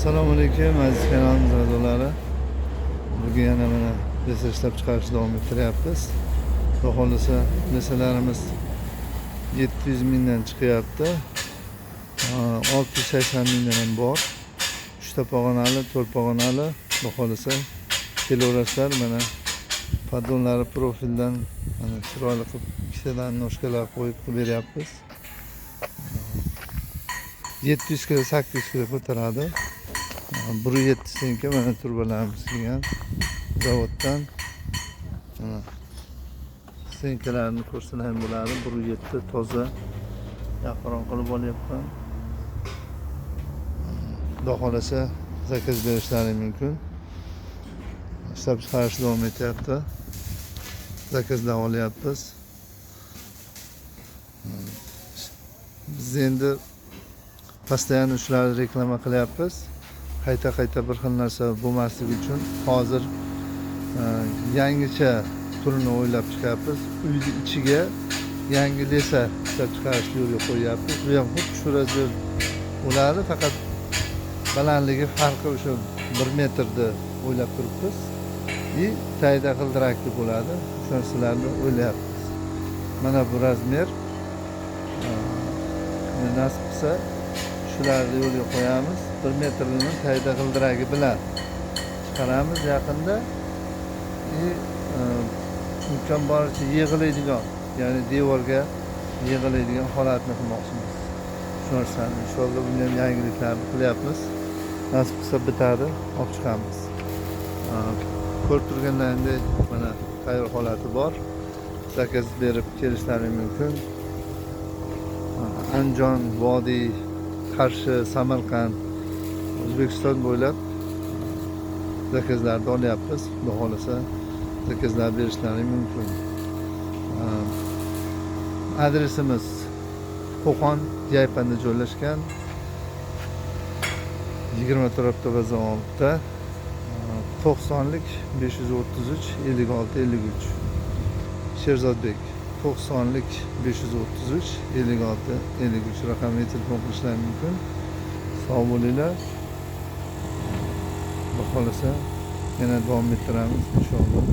Assalomu alaykum aziz kanal a'zolari. Bugun yana mana desa ishlab chiqarishni davom ettiryapmiz. Xudo xolisa desalarimiz 700 mingdan chiqyapti. 680 mingdan ham bor. 3 ta pog'onali, 4 pog'onali. Xudo xolisa kelaverasizlar. Mana podonlari profildan mana chiroyli qilib ikkitadan noshkalar qo'yib beryapmiz. 700 kg 800 kg ko'taradi. 1.7 mana turbalarimiz kelgan zavoddan. Senkalarni ko'rsalar ham bo'ladi. 1.7 toza yaqin qilib olyapman. Xudo xolasa zakaz berishlari mumkin. Ishlab chiqarish davom etyapti. Zakazlar olyapmiz. Biz endi постоянно shularni reklama qilyapmiz. Qayta bir xil narsa bo'lmasligi uchun hozir yangicha turini o'ylab chiqyapmiz. Uyni ichiga yangi desa ishlab chiqarishni yo'lga qo'yyapmiz. Bu ham xuddi shu razmer bo'ladi, faqat balandligi farqi o'sha 1 metrda o'ylab turibmiz. И tayda g'ildirakli bo'ladi. Shu narsalarni o'ylayapmiz. Mana bu razmer. Nasib qilsa shularni yo'lga qo'yamiz. 1 metrni tayda g'ildiragi bilan chiqaramiz yaqinda. Imkon boricha yig'iladigan, ya'ni devorga yig'iladigan holatni qilmoqchimiz. Shu narsani inshaalloh buni ham yangiliklarni qilyapmiz. Nasib qilsa bitadi, olib chiqamiz. Ko'rib turganlaringdek mana tayyor holati bor. Zakaz berib kelishlari mumkin. Andijon, Vodiy, Qarshi, Samarqand, O'zbekiston bo'ylab zakazlarni olyapmiz. Xudo xolasa zakazlar berishlari mumkin. Adresimiz Qo'qon, Yaypanda joylashgan. 24 bozor oldida 90lik 533 56 53. Sherzodbek 90lik 533 56 53 raqamga telefon qilishlari mumkin. Sog' bo'linglar. Xudo xolasa yana davom ettiramiz inshaalloh.